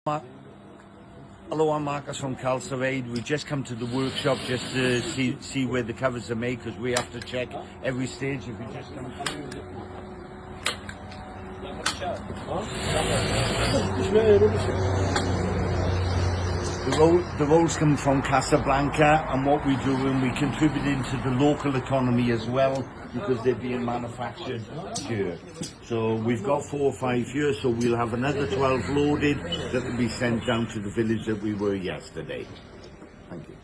Hello, I'm Marcus from KhalsaAid. We just come to the workshop just to see where the covers are made, because we have to check every stage. If you just come the rolls come from Casablanca, and what we do, and we contribute into the local economy as well, because they're being manufactured here. So we've got 4 or 5 here, so we'll have another 12 loaded that will be sent down to the village that we were yesterday. Thank you.